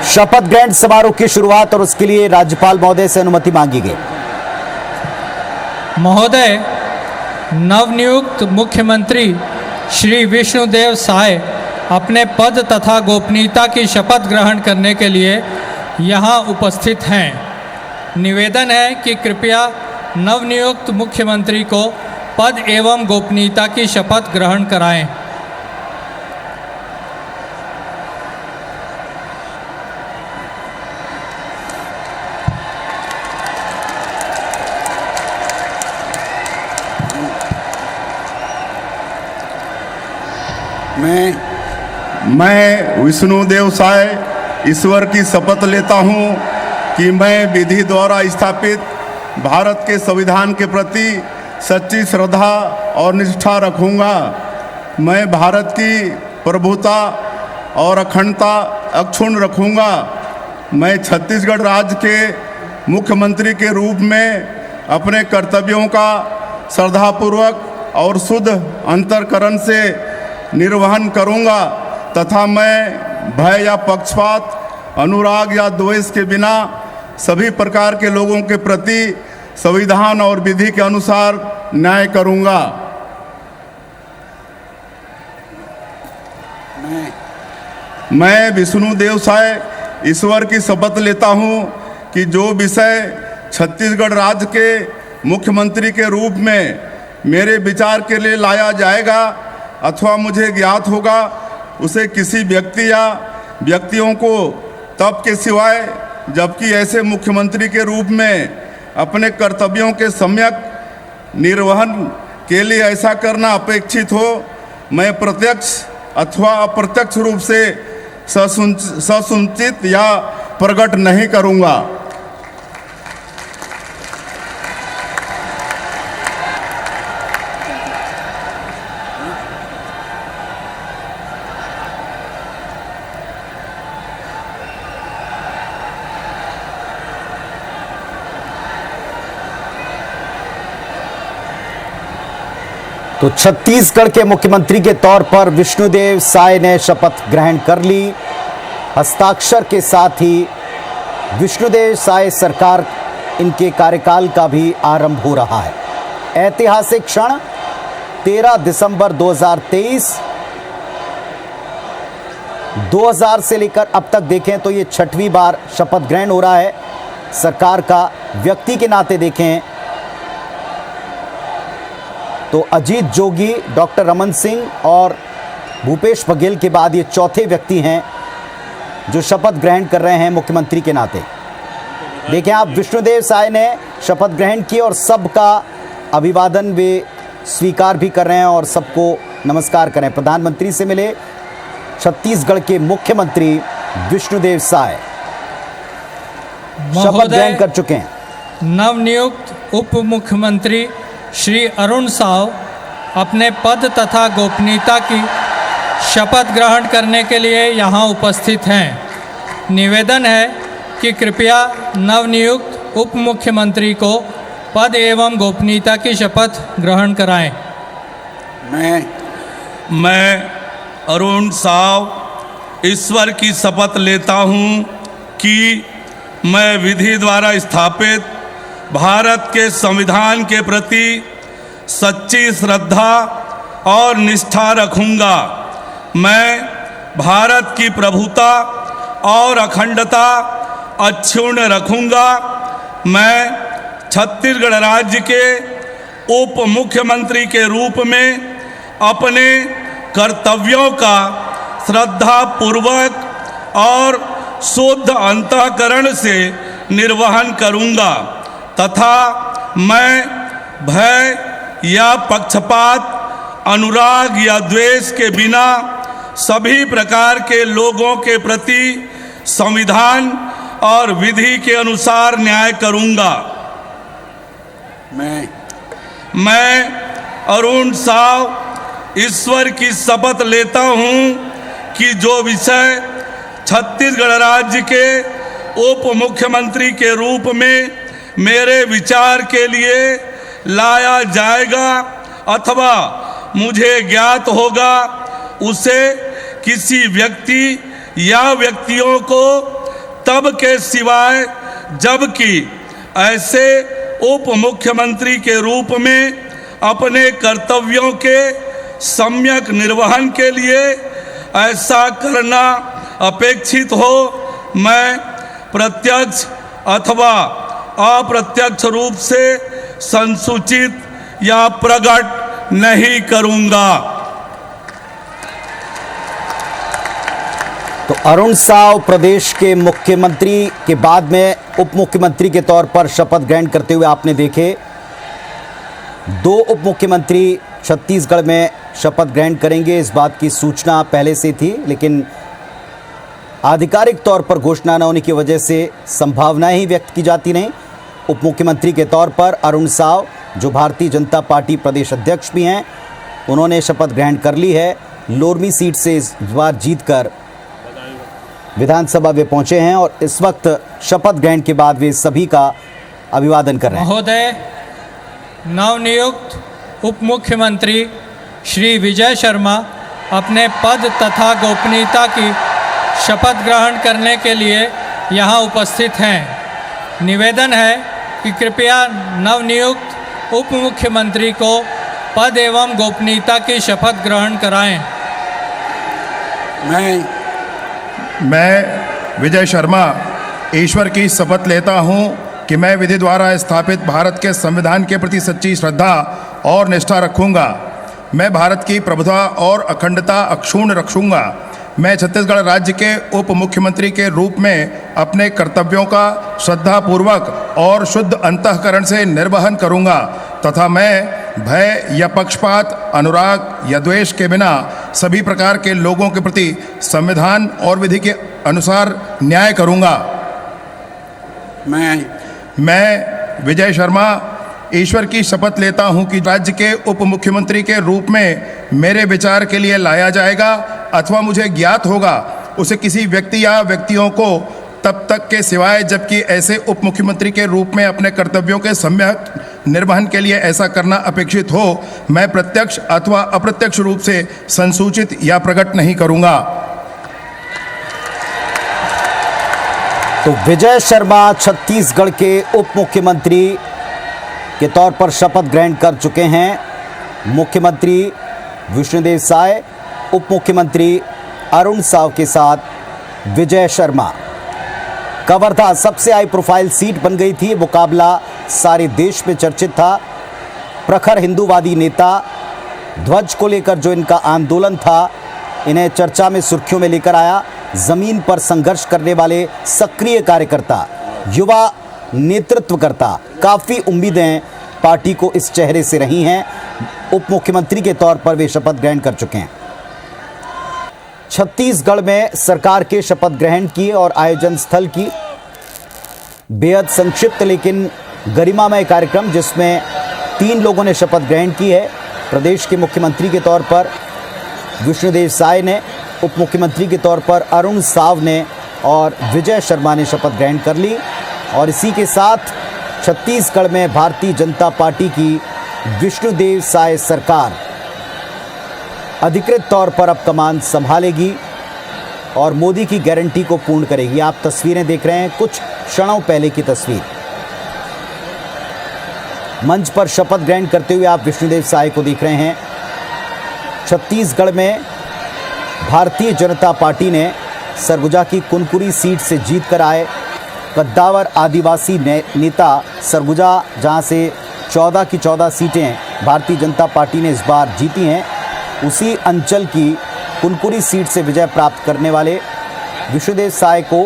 शपथ ग्रहण समारोह की शुरुआत और उसके लिए राज्यपाल महोदय से अनुमति मांगी गई। महोदय, नवनियुक्त मुख्यमंत्री श्री विष्णुदेव साय अपने पद तथा गोपनीयता की शपथ ग्रहण करने के लिए यहाँ उपस्थित हैं। निवेदन है कि कृपया नवनियुक्त मुख्यमंत्री को पद एवं गोपनीयता की शपथ ग्रहण कराएं। मैं विष्णुदेव साय ईश्वर की शपथ लेता हूँ कि मैं विधि द्वारा स्थापित भारत के संविधान के प्रति सच्ची श्रद्धा और निष्ठा रखूँगा। मैं भारत की प्रभुता और अखंडता अक्षुण्ण रखूँगा। मैं छत्तीसगढ़ राज्य के मुख्यमंत्री के रूप में अपने कर्तव्यों का श्रद्धापूर्वक और शुद्ध अंतःकरण से निर्वहन करूँगा तथा मैं भय या पक्षपात, अनुराग या द्वेष के बिना सभी प्रकार के लोगों के प्रति संविधान और विधि के अनुसार न्याय करूँगा। मैं विष्णुदेव साय ईश्वर की शपथ लेता हूँ कि जो विषय छत्तीसगढ़ राज्य के मुख्यमंत्री के रूप में मेरे विचार के लिए लाया जाएगा अथवा मुझे ज्ञात होगा, उसे किसी व्यक्ति या व्यक्तियों को तब के सिवाय जबकि ऐसे मुख्यमंत्री के रूप में अपने कर्तव्यों के सम्यक निर्वहन के लिए ऐसा करना अपेक्षित हो, मैं प्रत्यक्ष अथवा अप्रत्यक्ष रूप से ससूचित या प्रकट नहीं करूँगा। तो छत्तीसगढ़ के मुख्यमंत्री के तौर पर विष्णुदेव साय ने शपथ ग्रहण कर ली। हस्ताक्षर के साथ ही विष्णुदेव साय सरकार इनके कार्यकाल का भी आरंभ हो रहा है। ऐतिहासिक क्षण 13 दिसंबर 2023 से लेकर अब तक देखें तो ये 6वीं बार शपथ ग्रहण हो रहा है सरकार का। व्यक्ति के नाते देखें तो अजीत जोगी, डॉक्टर रमन सिंह और भूपेश बघेल के बाद ये चौथे व्यक्ति हैं जो शपथ ग्रहण कर रहे हैं मुख्यमंत्री के नाते। देखें आप, विष्णुदेव साय ने शपथ ग्रहण की और सबका अभिवादन वे स्वीकार भी कर रहे हैं और सबको नमस्कार करें। प्रधानमंत्री से मिले छत्तीसगढ़ के मुख्यमंत्री विष्णुदेव साय शपथ ग्रहण कर चुके हैं। नवनियुक्त उप मुख्यमंत्री श्री अरुण साव अपने पद तथा गोपनीयता की शपथ ग्रहण करने के लिए यहाँ उपस्थित हैं। निवेदन है कि कृपया नवनियुक्त उप मुख्यमंत्री को पद एवं गोपनीयता की शपथ ग्रहण कराएं। मैं अरुण साव ईश्वर की शपथ लेता हूँ कि मैं विधि द्वारा स्थापित भारत के संविधान के प्रति सच्ची श्रद्धा और निष्ठा रखूँगा। मैं भारत की प्रभुता और अखंडता अक्षुण्ण रखूँगा। मैं छत्तीसगढ़ राज्य के उप मुख्यमंत्री के रूप में अपने कर्तव्यों का श्रद्धापूर्वक और शुद्ध अंतःकरण से निर्वहन करूँगा तथा मैं भय या पक्षपात, अनुराग या द्वेष के बिना सभी प्रकार के लोगों के प्रति संविधान और विधि के अनुसार न्याय करूँगा। मैं अरुण साव ईश्वर की शपथ लेता हूँ कि जो विषय छत्तीसगढ़ राज्य के उप मुख्यमंत्री के रूप में मेरे विचार के लिए लाया जाएगा अथवा मुझे ज्ञात होगा, उसे किसी व्यक्ति या व्यक्तियों को तब के सिवाय, जबकि ऐसे उप मुख्यमंत्री के रूप में अपने कर्तव्यों के सम्यक निर्वहन के लिए ऐसा करना अपेक्षित हो, मैं प्रत्यक्ष अथवा अप्रत्यक्ष रूप से संसूचित या प्रकट नहीं करूंगा। तो अरुण साव प्रदेश के मुख्यमंत्री के बाद में उप मुख्यमंत्री के तौर पर शपथ ग्रहण करते हुए आपने देखे। 2 उप मुख्यमंत्री छत्तीसगढ़ में शपथ ग्रहण करेंगे, इस बात की सूचना पहले से थी, लेकिन आधिकारिक तौर पर घोषणा न होने की वजह से संभावनाएं ही व्यक्त की जाती नहीं। उप मुख्यमंत्री के तौर पर अरुण साव, जो भारतीय जनता पार्टी प्रदेश अध्यक्ष भी हैं, उन्होंने शपथ ग्रहण कर ली है। लोरमी सीट से इस बार जीतकर विधानसभा में पहुंचे हैं और इस वक्त शपथ ग्रहण के बाद वे सभी का अभिवादन कर रहे हैं। महोदय, नवनियुक्त उप मुख्यमंत्री श्री विजय शर्मा अपने पद तथा गोपनीयता की शपथ ग्रहण करने के लिए यहाँ उपस्थित हैं। निवेदन है कि कृपया नवनियुक्त उप मुख्यमंत्री को पद एवं गोपनीयता की शपथ ग्रहण कराएं। मैं विजय शर्मा ईश्वर की शपथ लेता हूं कि मैं विधि द्वारा स्थापित भारत के संविधान के प्रति सच्ची श्रद्धा और निष्ठा रखूंगा। मैं भारत की प्रभुता और अखंडता अक्षुण्ण रखूंगा। मैं छत्तीसगढ़ राज्य के उप मुख्यमंत्री के रूप में अपने कर्तव्यों का श्रद्धापूर्वक और शुद्ध अंतःकरण से निर्वहन करूंगा तथा मैं भय या पक्षपात, अनुराग या द्वेष के बिना सभी प्रकार के लोगों के प्रति संविधान और विधि के अनुसार न्याय करूंगा। मैं विजय शर्मा ईश्वर की शपथ लेता हूं कि राज्य के उप मुख्यमंत्री के रूप में मेरे विचार के लिए लाया जाएगा अथवा मुझे ज्ञात होगा उसे किसी व्यक्ति या व्यक्तियों को तब तक के सिवाय जबकि ऐसे उप मुख्यमंत्री के रूप में अपने कर्तव्यों के सम्यक निर्वहन के लिए ऐसा करना अपेक्षित हो, मैं प्रत्यक्ष अथवा अप्रत्यक्ष रूप से संसूचित या प्रकट नहीं करूंगा। तो विजय शर्मा छत्तीसगढ़ के उप मुख्यमंत्री के तौर पर शपथ ग्रहण कर चुके हैं। मुख्यमंत्री विष्णुदेव साय, उप मुख्यमंत्री अरुण साव के साथ विजय शर्मा। कवर्धा सबसे हाई प्रोफाइल सीट बन गई थी। मुकाबला सारे देश में चर्चित था। प्रखर हिंदूवादी नेता, ध्वज को लेकर जो इनका आंदोलन था, इन्हें चर्चा में सुर्खियों में लेकर आया। जमीन पर संघर्ष करने वाले सक्रिय कार्यकर्ता, युवा नेतृत्वकर्ता, काफ़ी उम्मीदें पार्टी को इस चेहरे से रही हैं। उप मुख्यमंत्री के तौर पर वे शपथ ग्रहण कर चुके हैं। छत्तीसगढ़ में सरकार के शपथ ग्रहण की और आयोजन स्थल की बेहद संक्षिप्त लेकिन गरिमामय कार्यक्रम, जिसमें 3 लोगों ने शपथ ग्रहण की है। प्रदेश के मुख्यमंत्री के तौर पर विष्णुदेव साय ने, उप मुख्यमंत्री के तौर पर अरुण साव ने और विजय शर्मा ने शपथ ग्रहण कर ली। और इसी के साथ छत्तीसगढ़ में भारतीय जनता पार्टी की विष्णुदेव साय सरकार अधिकृत तौर पर अब कमान संभालेगी और मोदी की गारंटी को पूर्ण करेगी। आप तस्वीरें देख रहे हैं, कुछ क्षणों पहले की तस्वीर। मंच पर शपथ ग्रहण करते हुए आप विष्णुदेव साय को देख रहे हैं। छत्तीसगढ़ में भारतीय जनता पार्टी ने सरगुजा की कुनकुरी सीट से जीत कर आए। कद्दावर आदिवासी नेता सरगुजा, जहां से 14 की 14 सीटें भारतीय जनता पार्टी ने इस बार जीती हैं, उसी अंचल की कुनकुरी सीट से विजय प्राप्त करने वाले विष्णुदेव साय को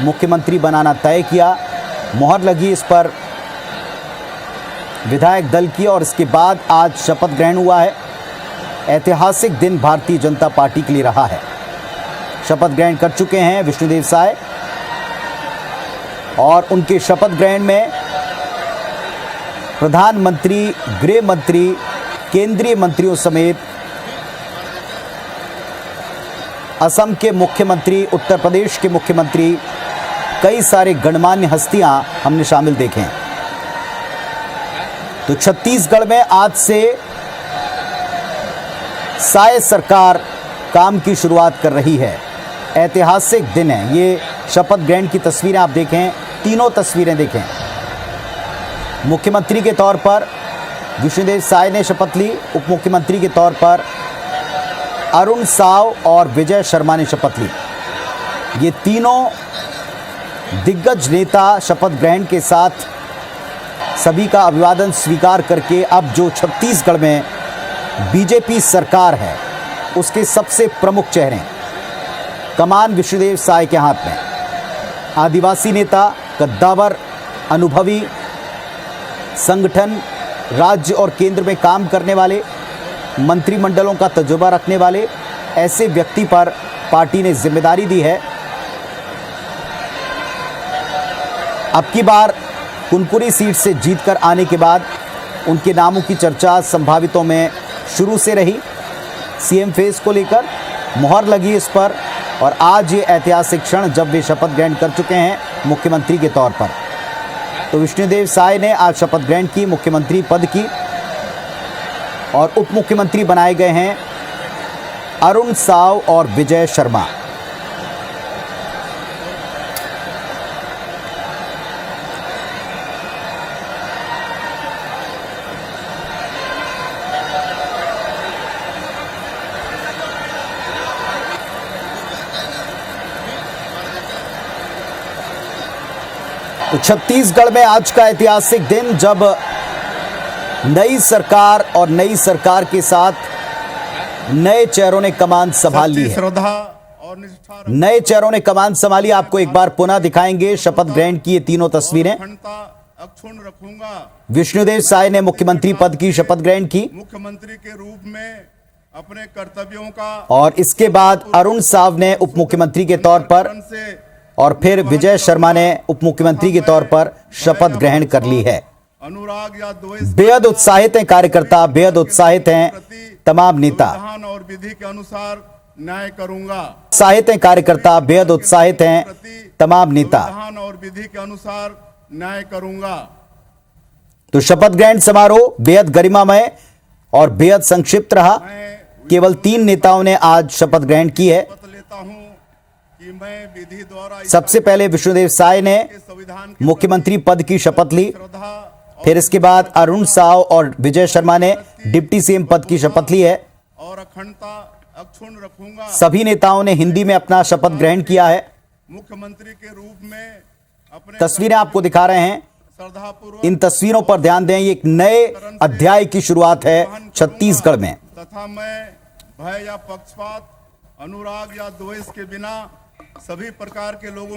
मुख्यमंत्री बनाना तय किया। मोहर लगी इस पर विधायक दल की और इसके बाद आज शपथ ग्रहण हुआ है। ऐतिहासिक दिन भारतीय जनता पार्टी के लिए रहा है। शपथ ग्रहण कर चुके हैं विष्णुदेव साय और उनके शपथ ग्रहण में प्रधानमंत्री, गृह मंत्री, केंद्रीय मंत्रियों समेत असम के मुख्यमंत्री, उत्तर प्रदेश के मुख्यमंत्री, कई सारे गणमान्य हस्तियां हमने शामिल देखे हैं। तो छत्तीसगढ़ में आज से साय सरकार काम की शुरुआत कर रही है। ऐतिहासिक दिन है। ये शपथ ग्रहण की तस्वीरें आप देखें, तीनों तस्वीरें देखें। मुख्यमंत्री के तौर पर विष्णुदेव साय ने शपथ ली, उप मुख्यमंत्री के तौर पर अरुण साव और विजय शर्मा ने शपथ ली। ये तीनों दिग्गज नेता शपथ ग्रहण के साथ सभी का अभिवादन स्वीकार करके अब जो छत्तीसगढ़ में बीजेपी सरकार है उसके सबसे प्रमुख चेहरे, कमान विष्णुदेव साय के हाथ में। आदिवासी नेता, कद्दावर, अनुभवी, संगठन, राज्य और केंद्र में काम करने वाले, मंत्रिमंडलों का तजुर्बा रखने वाले ऐसे व्यक्ति पर पार्टी ने जिम्मेदारी दी है। अब की बार कुनकुरी सीट से जीतकर आने के बाद उनके नामों की चर्चा संभावितों में शुरू से रही। सीएम फेस को लेकर मुहर लगी इस पर और आज ये ऐतिहासिक क्षण जब वे शपथ ग्रहण कर चुके हैं मुख्यमंत्री के तौर पर। तो विष्णुदेव साय ने आज शपथ ग्रहण की, मुख्यमंत्री पद की, और उप मुख्यमंत्री बनाए गए हैं अरुण साव और विजय शर्मा। तो छत्तीसगढ़ में आज का ऐतिहासिक दिन जब नई सरकार और नई सरकार के साथ नए चेहरों ने कमान संभाल ली है। श्रद्धा और निष्ठा नए चेहरों ने कमान संभाली। आपको एक बार पुनः दिखाएंगे शपथ ग्रहण की ये तीनों तस्वीरें। अक्षुण्ण रखूंगा। विष्णुदेव साय ने मुख्यमंत्री पद की शपथ ग्रहण की मुख्यमंत्री के रूप में अपने कर्तव्यों का और इसके बाद अरुण साव ने उप मुख्यमंत्री के तौर पर से और फिर विजय शर्मा ने उप मुख्यमंत्री के तौर पर शपथ ग्रहण कर ली है। अनुराग या द्वेष बेहद उत्साहित हैं कार्यकर्ता, बेहद उत्साहित हैं तमाम नेता। विधान और विधि के अनुसार न्याय करूंगा। उत्साहित हैं कार्यकर्ता, बेहद उत्साहित हैं तमाम नेता। विधान और विधि के अनुसार न्याय करूंगा। तो शपथ ग्रहण समारोह बेहद गरिमामय और बेहद संक्षिप्त रहा। केवल 3 नेताओं ने आज शपथ ग्रहण की है। शपथ लेता हूं कि मैं विधि द्वारा सबसे पहले विष्णुदेव साय ने संविधान मुख्यमंत्री पद की शपथ ली, श्रद्धा फिर इसके बाद अरुण साव और विजय शर्मा ने डिप्टी सीएम पद की शपथ ली है। और अखंडता अक्षुण्ण रखूंगा। सभी नेताओं ने हिंदी में अपना शपथ ग्रहण किया है। मुख्यमंत्री के रूप में अपने तस्वीरें आपको दिखा रहे हैं। श्रद्धापूर्वक इन तस्वीरों पर ध्यान दें, ये एक नए अध्याय की शुरुआत है छत्तीसगढ़ में। तथा मैं भय या पक्षपात, अनुराग या द्वेष के बिना सभी प्रकार के लोगों